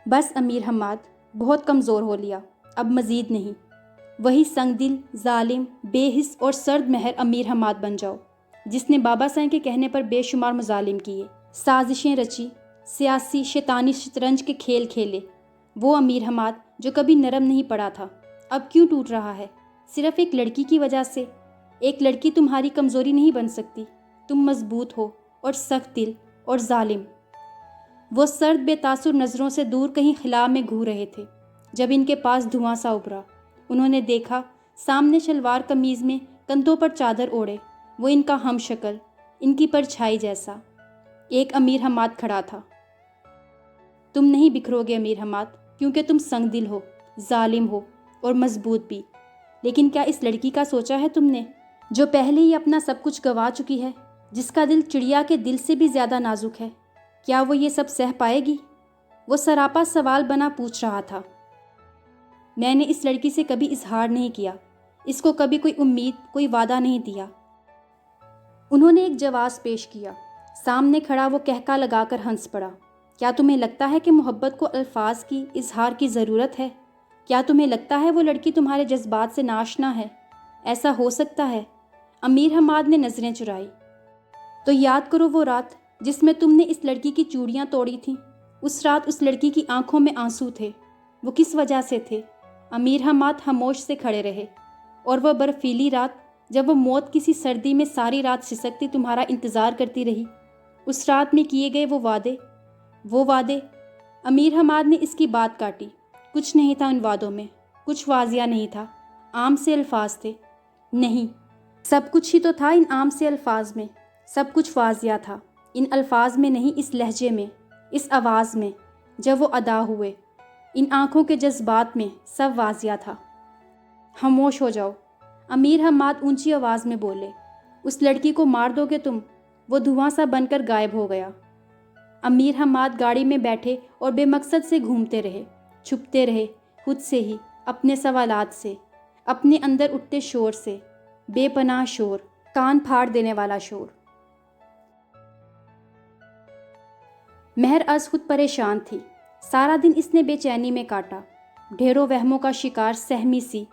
بس امیر حماد، بہت کمزور ہو لیا، اب مزید نہیں۔ وہی سنگ دل، ظالم، بے حس اور سرد مہر امیر حماد بن جاؤ، جس نے بابا سائیں کے کہنے پر بے شمار مظالم کیے، سازشیں رچی، سیاسی شیطانی شطرنج کے کھیل کھیلے۔ وہ امیر حماد جو کبھی نرم نہیں پڑا تھا، اب کیوں ٹوٹ رہا ہے؟ صرف ایک لڑکی کی وجہ سے۔ ایک لڑکی تمہاری کمزوری نہیں بن سکتی، تم مضبوط ہو اور سخت دل اور ظالم۔ وہ سرد بے تاثر نظروں سے دور کہیں خلا میں گھور رہے تھے جب ان کے پاس دھواں سا ابھرا۔ انہوں نے دیکھا سامنے شلوار قمیض میں کندھوں پر چادر اوڑھے وہ ان کا ہم شکل، ان کی پرچھائی جیسا ایک امیر حماد کھڑا تھا۔ تم نہیں بکھرو گے امیر حماد، کیونکہ تم سنگ دل ہو، ظالم ہو اور مضبوط بھی۔ لیکن کیا اس لڑکی کا سوچا ہے تم نے، جو پہلے ہی اپنا سب کچھ گنوا چکی ہے، جس کا دل چڑیا کے دل سے بھی زیادہ نازک ہے؟ کیا وہ یہ سب سہ پائے گی؟ وہ سراپا سوال بنا پوچھ رہا تھا۔ میں نے اس لڑکی سے کبھی اظہار نہیں کیا، اس کو کبھی کوئی امید، کوئی وعدہ نہیں دیا۔ انہوں نے ایک جواز پیش کیا۔ سامنے کھڑا وہ کہکا لگا کر ہنس پڑا۔ کیا تمہیں لگتا ہے کہ محبت کو الفاظ کی، اظہار کی ضرورت ہے؟ کیا تمہیں لگتا ہے وہ لڑکی تمہارے جذبات سے ناشنا ہے؟ ایسا ہو سکتا ہے؟ امیر حماد نے نظریں چرائی۔ تو یاد کرو وہ رات جس میں تم نے اس لڑکی کی چوڑیاں توڑی تھیں۔ اس رات اس لڑکی کی آنکھوں میں آنسو تھے۔ وہ کس وجہ سے تھے؟ امیر حماد خاموش سے کھڑے رہے۔ اور وہ برفیلی رات جب وہ موت کسی سردی میں ساری رات سسکتی تمہارا انتظار کرتی رہی، اس رات میں کیے گئے وہ وعدے۔ امیر حماد نے اس کی بات کاٹی۔ کچھ نہیں تھا ان وعدوں میں، کچھ واضح نہیں تھا، عام سے الفاظ تھے۔ نہیں، سب کچھ ہی تو تھا ان عام سے الفاظ میں، سب کچھ واضح تھا ان الفاظ میں نہیں، اس لہجے میں، اس آواز میں جب وہ ادا ہوئے، ان آنکھوں کے جذبات میں سب واضح تھا۔ خاموش ہو جاؤ، امیر حماد اونچی آواز میں بولے۔ اس لڑکی کو مار دو گے تم؟ وہ دھواں سا بن کر غائب ہو گیا۔ امیر حماد گاڑی میں بیٹھے اور بے مقصد سے گھومتے رہے، چھپتے رہے خود سے ہی، اپنے سوالات سے، اپنے اندر اٹھتے شور سے، بے پناہ شور، کان پھاڑ دینے والا شور۔ مہر از خود پریشان تھی۔ سارا دن اس نے بے چینی میں کاٹا، ڈھیروں وہموں کا شکار سہمی سی،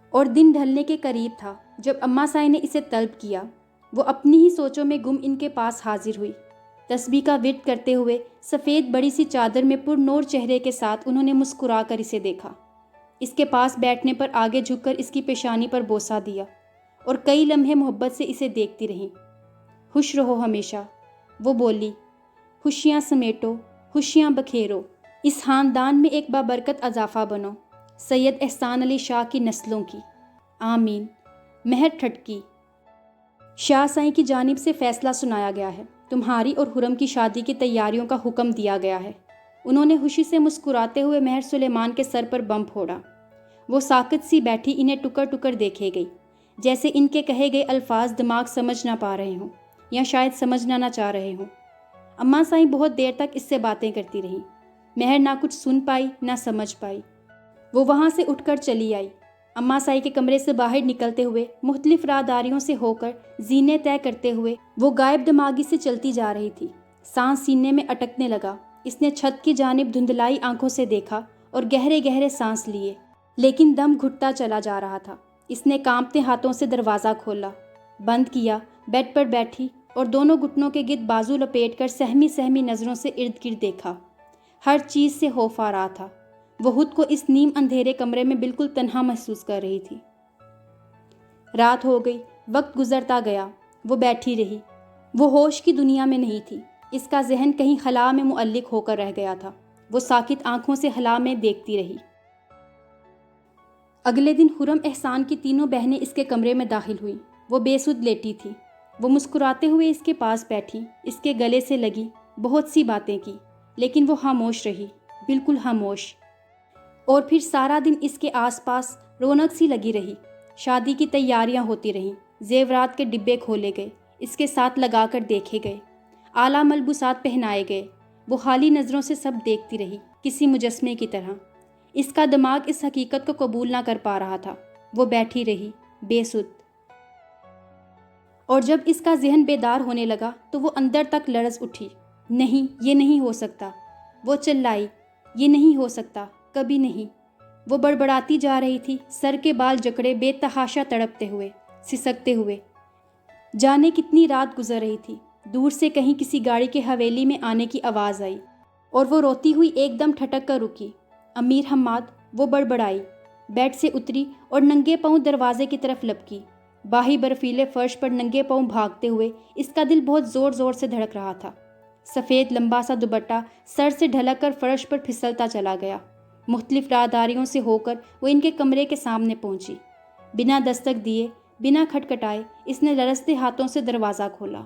اور دن ڈھلنے کے قریب تھا جب اماں سائیں نے اسے طلب کیا۔ وہ اپنی ہی سوچوں میں گم ان کے پاس حاضر ہوئی، تسبیح کا ورد کرتے ہوئے، سفید بڑی سی چادر میں پر نور چہرے کے ساتھ انہوں نے مسکرا کر اسے دیکھا۔ اس کے پاس بیٹھنے پر آگے جھک کر اس کی پیشانی پر بوسہ دیا اور کئی لمحے محبت سے اسے دیکھتی رہیں۔ خوش رہو ہمیشہ، وہ بولی، خوشیاں سمیٹو، خوشیاں بکھیرو، اس خاندان میں ایک بابرکت اضافہ بنو، سید احسان علی شاہ کی نسلوں کی۔ آمین۔ مہر ٹھٹکی۔ شاہ سائیں کی جانب سے فیصلہ سنایا گیا ہے، تمہاری اور خرم کی شادی کی تیاریوں کا حکم دیا گیا ہے۔ انہوں نے خوشی سے مسکراتے ہوئے مہر سلیمان کے سر پر بم پھوڑا۔ وہ ساکت سی بیٹھی انہیں ٹکر ٹکر دیکھے گئی، جیسے ان کے کہے گئے الفاظ دماغ سمجھ نہ پا رہے ہوں، یا شاید سمجھنا نہ چاہ رہے ہوں۔ اماں سائیں بہت دیر تک اس سے باتیں کرتی رہیں۔ مہر نہ کچھ سن پائی نہ سمجھ پائی۔ وہ وہاں سے اٹھ کر چلی آئی۔ اماں سائیں کے کمرے سے باہر نکلتے ہوئے، مختلف راہداریوں سے ہو کر، زینے طے کرتے ہوئے، وہ غائب دماغی سے چلتی جا رہی تھی۔ سانس سینے میں اٹکنے لگا۔ اس نے چھت کی جانب دھندلائی آنکھوں سے دیکھا اور گہرے گہرے سانس لیے، لیکن دم گھٹتا چلا جا رہا تھا۔ اس نے کانپتے ہاتھوں سے دروازہ کھولا، بند کیا، بیڈ پر بیٹھی اور دونوں گھٹنوں کے گرد بازو لپیٹ کر سہمی سہمی نظروں سے ارد گرد دیکھا۔ ہر چیز سے خوف آ رہا تھا۔ وہ خود کو اس نیم اندھیرے کمرے میں بالکل تنہا محسوس کر رہی تھی۔ رات ہو گئی، وقت گزرتا گیا، وہ بیٹھی رہی۔ وہ ہوش کی دنیا میں نہیں تھی، اس کا ذہن کہیں خلا میں معلق ہو کر رہ گیا تھا۔ وہ ساکت آنکھوں سے خلا میں دیکھتی رہی۔ اگلے دن خرم احسان کی تینوں بہنیں اس کے کمرے میں داخل ہوئیں۔ وہ بے سود لیٹی تھی۔ وہ مسکراتے ہوئے اس کے پاس بیٹھی، اس کے گلے سے لگی، بہت سی باتیں کی، لیکن وہ خاموش رہی، بالکل خاموش۔ اور پھر سارا دن اس کے آس پاس رونق سی لگی رہی۔ شادی کی تیاریاں ہوتی رہیں، زیورات کے ڈبے کھولے گئے، اس کے ساتھ لگا کر دیکھے گئے، اعلیٰ ملبوسات پہنائے گئے۔ وہ خالی نظروں سے سب دیکھتی رہی، کسی مجسمے کی طرح۔ اس کا دماغ اس حقیقت کو قبول نہ کر پا رہا تھا۔ وہ بیٹھی رہی، بے سود۔ اور جب اس کا ذہن بیدار ہونے لگا تو وہ اندر تک لرز اٹھی۔ نہیں، یہ نہیں ہو سکتا۔ وہ چلائی، یہ نہیں ہو سکتا، کبھی نہیں۔ وہ بڑبڑاتی جا رہی تھی، سر کے بال جکڑے بے تحاشا تڑپتے ہوئے، سسکتے ہوئے۔ جانے کتنی رات گزر رہی تھی، دور سے کہیں کسی گاڑی کے حویلی میں آنے کی آواز آئی اور وہ روتی ہوئی ایک دم ٹھٹک کر رکی۔ امیر حماد، وہ بڑبڑائی، بیڈ سے اتری اور ننگے پاؤں دروازے کی طرف لپکی۔ باہی برفیلے فرش پر ننگے پاؤں بھاگتے ہوئے اس کا دل بہت زور زور سے دھڑک رہا تھا۔ سفید لمبا سا دوپٹہ سر سے ڈھلک کر فرش پر پھسلتا چلا گیا۔ مختلف راہداریوں سے ہو کر وہ ان کے کمرے کے سامنے پہنچی۔ بنا دستک دیے، بنا کھٹکھٹائے اس نے لرزتے ہاتھوں سے دروازہ کھولا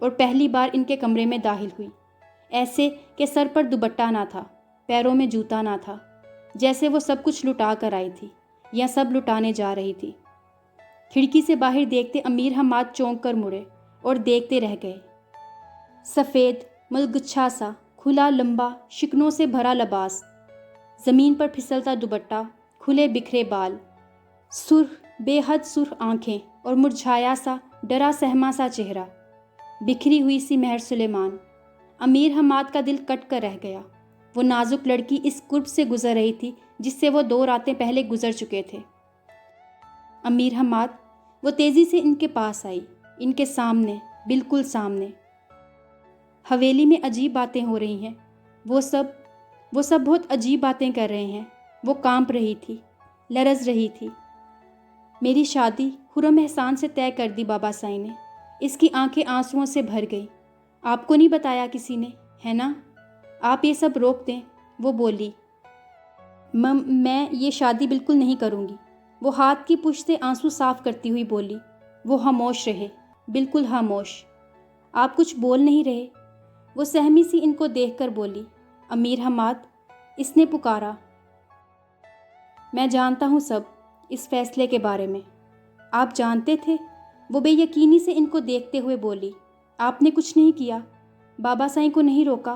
اور پہلی بار ان کے کمرے میں داخل ہوئی، ایسے کہ سر پر دوپٹہ نہ تھا، پیروں میں جوتا نہ تھا، جیسے وہ سب کچھ لٹا کر آئی تھی یا سب لٹانے جا رہی تھی۔ کھڑکی سے باہر دیکھتے امیر حماد چونک کر مڑے اور دیکھتے رہ گئے۔ سفید ملگچھا سا کھلا لمبا شکنوں سے بھرا لباس، زمین پر پھسلتا دوپٹہ، کھلے بکھرے بال، سرخ بے حد سرخ آنکھیں اور مرجھایا سا ڈرا سہما سا چہرہ، بکھری ہوئی سی مہر سلیمان۔ امیر حماد کا دل کٹ کر رہ گیا۔ وہ نازک لڑکی اس قرب سے گزر رہی تھی جس سے وہ 2 راتیں پہلے گزر چکے تھے۔ امیر حماد، وہ تیزی سے ان کے پاس آئی، ان کے سامنے، بالکل سامنے۔ حویلی میں عجیب باتیں ہو رہی ہیں، وہ سب بہت عجیب باتیں کر رہے ہیں۔ وہ کانپ رہی تھی، لرز رہی تھی۔ میری شادی خرم احسان سے طے کر دی بابا سائیں نے۔ اس کی آنکھیں آنسوؤں سے بھر گئیں۔ آپ کو نہیں بتایا کسی نے، ہے نا؟ آپ یہ سب روک دیں، وہ بولی۔ میں یہ شادی بالکل نہیں کروں گی، وہ ہاتھ کی پشت سے آنسو صاف کرتی ہوئی بولی۔ وہ خاموش رہے، بالکل خاموش۔ آپ کچھ بول نہیں رہے؟ وہ سہمی سی ان کو دیکھ کر بولی۔ امیر حماد، اس نے پکارا۔ میں جانتا ہوں سب، اس فیصلے کے بارے میں۔ آپ جانتے تھے؟ وہ بے یقینی سے ان کو دیکھتے ہوئے بولی۔ آپ نے کچھ نہیں کیا، بابا سائیں کو نہیں روکا؟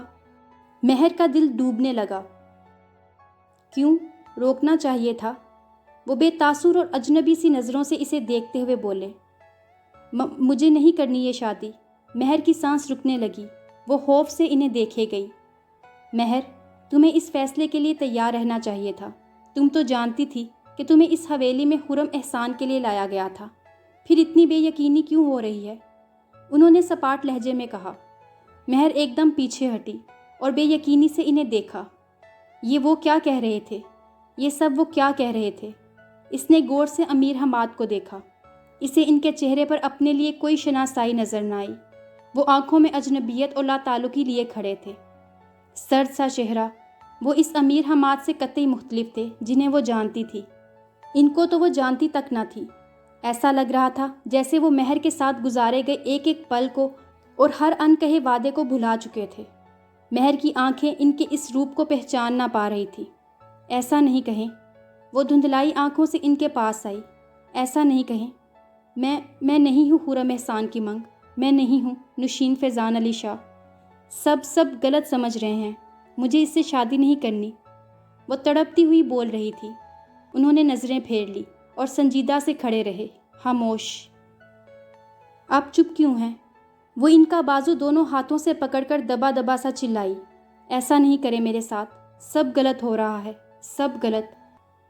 مہر کا دل ڈوبنے لگا۔ کیوں روکنا چاہیے تھا؟ وہ بے تاثر اور اجنبی سی نظروں سے اسے دیکھتے ہوئے بولے۔ مجھے نہیں کرنی یہ شادی۔ مہر کی سانس رکنے لگی، وہ خوف سے انہیں دیکھے گئی۔ مہر، تمہیں اس فیصلے کے لیے تیار رہنا چاہیے تھا۔ تم تو جانتی تھی کہ تمہیں اس حویلی میں خرم احسان کے لیے لایا گیا تھا، پھر اتنی بے یقینی کیوں ہو رہی ہے؟ انہوں نے سپاٹ لہجے میں کہا۔ مہر ایک دم پیچھے ہٹی اور بے یقینی سے انہیں دیکھا۔ یہ وہ کیا کہہ رہے تھے؟ یہ سب وہ کیا کہہ رہے تھے؟ اس نے غور سے امیر حماد کو دیکھا۔ اسے ان کے چہرے پر اپنے لیے کوئی شناسائی نظر نہ آئی۔ وہ آنکھوں میں اجنبیت اور لا تعلقی لیے کھڑے تھے۔ سرد سا چہرہ، وہ اس امیر حماد سے قطعی مختلف تھے جنہیں وہ جانتی تھی۔ ان کو تو وہ جانتی تک نہ تھی۔ ایسا لگ رہا تھا جیسے وہ مہر کے ساتھ گزارے گئے ایک ایک پل کو اور ہر انکہے وعدے کو بھلا چکے تھے۔ مہر کی آنکھیں ان کے اس روپ کو پہچان نہ پا رہی تھی۔ ایسا نہیں کہیں، وہ دھندلائی آنکھوں سے ان کے پاس آئی۔ ایسا نہیں کہیں، میں نہیں ہوں خرم احسان کی منگ، میں نہیں ہوں نوشین فیضان علی شاہ۔ سب غلط سمجھ رہے ہیں، مجھے اس سے شادی نہیں کرنی۔ وہ تڑپتی ہوئی بول رہی تھی۔ انہوں نے نظریں پھیر لی اور سنجیدہ سے کھڑے رہے، خاموش۔ آپ چپ کیوں ہیں؟ وہ ان کا بازو دونوں ہاتھوں سے پکڑ کر دبا دبا سا چلائی۔ ایسا نہیں کرے میرے ساتھ، سب غلط ہو رہا ہے، سب غلط۔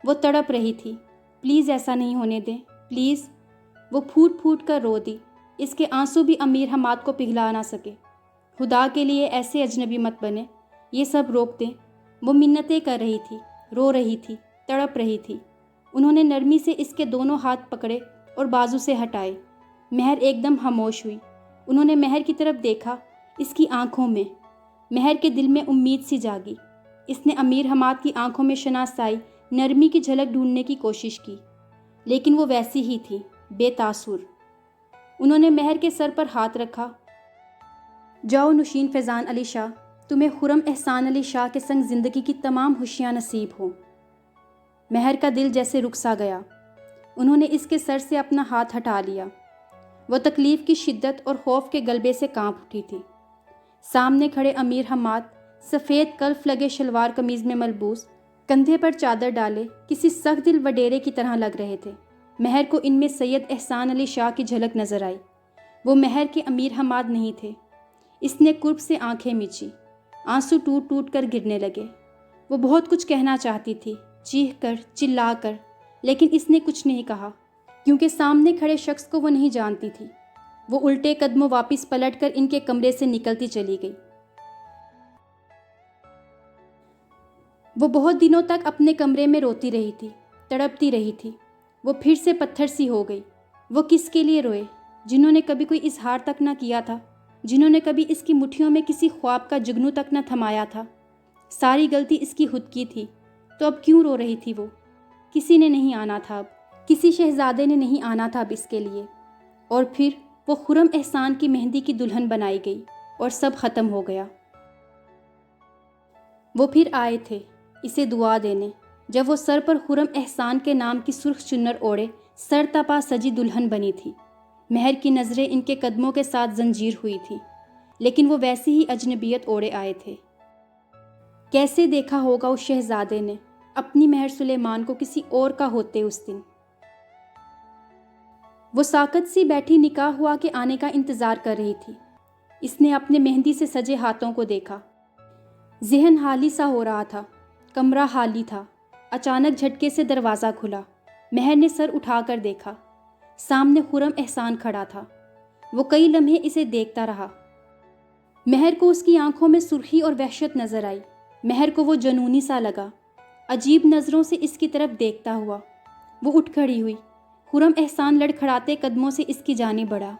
وہ تڑپ رہی تھی۔ پلیز ایسا نہیں ہونے دیں، پلیز۔ وہ پھوٹ پھوٹ کر رو دی۔ اس کے آنسو بھی امیر حماد کو پگھلا نہ سکے۔ خدا کے لیے ایسے اجنبی مت بنے، یہ سب روک دیں۔ وہ منتیں کر رہی تھی، رو رہی تھی، تڑپ رہی تھی۔ انہوں نے نرمی سے اس کے دونوں ہاتھ پکڑے اور بازو سے ہٹائے۔ مہر ایک دم خاموش ہوئی۔ انہوں نے مہر کی طرف دیکھا، اس کی آنکھوں میں۔ مہر کے دل میں امید سی جاگی۔ اس نے امیر حماد کی آنکھوں میں شناسائی، نرمی کی جھلک ڈھونڈنے کی کوشش کی، لیکن وہ ویسی ہی تھی، بے تاثر۔ انہوں نے مہر کے سر پر ہاتھ رکھا۔ جاؤ نوشین فیضان علی شاہ، تمہیں خرم احسان علی شاہ کے سنگ زندگی کی تمام خوشیاں نصیب ہوں۔ مہر کا دل جیسے رک سا گیا۔ انہوں نے اس کے سر سے اپنا ہاتھ ہٹا لیا۔ وہ تکلیف کی شدت اور خوف کے غلبے سے کانپ اٹھی تھی۔ سامنے کھڑے امیر حماد، سفید کلف لگے شلوار قمیض میں ملبوس، کندھے پر چادر ڈالے، کسی سخت دل وڈیرے کی طرح لگ رہے تھے۔ مہر کو ان میں سید احسان علی شاہ کی جھلک نظر آئی۔ وہ مہر کے امیر حماد نہیں تھے۔ اس نے قرب سے آنکھیں میچی، آنسو ٹوٹ ٹوٹ کر گرنے لگے۔ وہ بہت کچھ کہنا چاہتی تھی، چیخ کر، چلا کر، لیکن اس نے کچھ نہیں کہا کیونکہ سامنے کھڑے شخص کو وہ نہیں جانتی تھی۔ وہ الٹے قدموں واپس پلٹ کر ان کے کمرے سے نکلتی چلی گئی۔ وہ بہت دنوں تک اپنے کمرے میں روتی رہی تھی، تڑپتی رہی تھی۔ وہ پھر سے پتھر سی ہو گئی۔ وہ کس کے لیے روئے؟ جنہوں نے کبھی کوئی اظہار تک نہ کیا تھا، جنہوں نے کبھی اس کی مٹھیوں میں کسی خواب کا جگنو تک نہ تھمایا تھا۔ ساری غلطی اس کی خود کی تھی، تو اب کیوں رو رہی تھی وہ؟ کسی نے نہیں آنا تھا اب، کسی شہزادے نے نہیں آنا تھا اب اس کے لیے۔ اور پھر وہ خرم احسان کی مہندی کی دلہن بنائی گئی اور سب ختم ہو گیا۔ وہ پھر آئے تھے اسے دعا دینے، جب وہ سر پر خرم احسان کے نام کی سرخ چنر اوڑھے سر تپا سجی دلہن بنی تھی۔ مہر کی نظریں ان کے قدموں کے ساتھ زنجیر ہوئی تھیں، لیکن وہ ویسی ہی اجنبیت اوڑھے آئے تھے۔ کیسے دیکھا ہوگا اس شہزادے نے اپنی مہر سلیمان کو کسی اور کا ہوتے اس دن؟ وہ ساکت سی بیٹھی نکاح ہوا کے آنے کا انتظار کر رہی تھی۔ اس نے اپنے مہندی سے سجے ہاتھوں کو دیکھا۔ ذہن خالی سا ہو رہا تھا، کمرہ خالی تھا۔ اچانک جھٹکے سے دروازہ کھلا۔ مہر نے سر اٹھا کر دیکھا، سامنے خرم احسان کھڑا تھا۔ وہ کئی لمحے اسے دیکھتا رہا۔ مہر کو اس کی آنکھوں میں سرخی اور وحشت نظر آئی۔ مہر کو وہ جنونی سا لگا، عجیب نظروں سے اس کی طرف دیکھتا ہوا۔ وہ اٹھ کھڑی ہوئی۔ خرم احسان لڑکھڑاتے قدموں سے اس کی جانب بڑھا،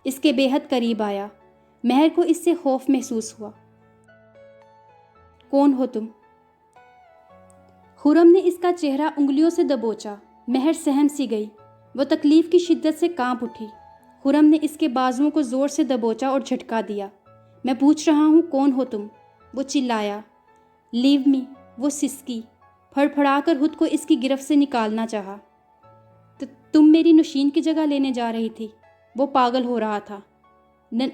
اس کے بے حد قریب آیا۔ مہر کو اس سے خوف محسوس ہوا۔ کون ہو تم؟ خرم نے اس کا چہرہ انگلیوں سے دبوچا۔ مہر سہم سی گئی، وہ تکلیف کی شدت سے کانپ اٹھی۔ خرم نے اس کے بازوؤں کو زور سے دبوچا اور جھٹکا دیا۔ میں پوچھ رہا ہوں کون ہو تم؟ وہ چلایا۔ لیو می، وہ سسکی، پھڑ پھڑا کر خود کو اس کی گرفت سے نکالنا چاہا۔ تم میری نشین کی جگہ لینے جا رہی تھی؟ وہ پاگل ہو رہا تھا۔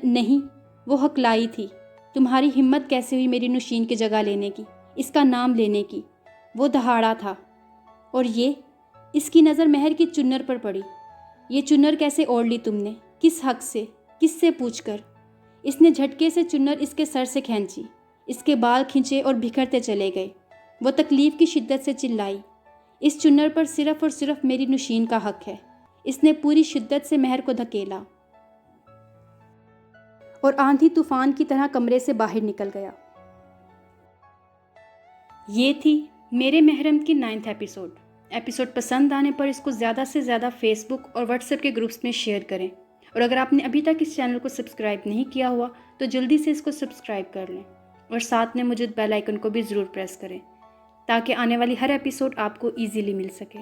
نہیں، وہ ہکلائی تھی۔ تمہاری ہمت کیسے ہوئی میری نشین کی جگہ لینے کی، اس کا نام لینے کی؟ وہ دہاڑا تھا۔ اور یہ؟ اس کی نظر مہر کی چنر پر پڑی۔ یہ چنر کیسے اوڑھ لی تم نے؟ کس حق سے؟ کس سے پوچھ کر؟ اس نے جھٹکے سے چنر اس کے سر سے کھینچی۔ اس کے بال کھنچے اور بکھرتے چلے گئے۔ وہ تکلیف کی شدت سے چلائی، اس چنر پر صرف اور صرف میری نشین کا حق ہے۔ اس نے پوری شدت سے مہر کو دھکیلا اور آندھی طوفان کی طرح کمرے سے باہر نکل گیا۔ یہ تھی میرے محرم کی 9th ایپیسوڈ پسند آنے پر اس کو زیادہ سے زیادہ فیس بک اور واٹس ایپ کے گروپس میں شیئر کریں، اور اگر آپ نے ابھی تک اس چینل کو سبسکرائب نہیں کیا ہوا تو جلدی سے اس کو سبسکرائب کر لیں، اور ساتھ میں موجود بیل آئیکن کو بھی ضرور پریس کریں تاکہ آنے والی ہر ایپیسوڈ آپ کو ایزیلی مل سکے۔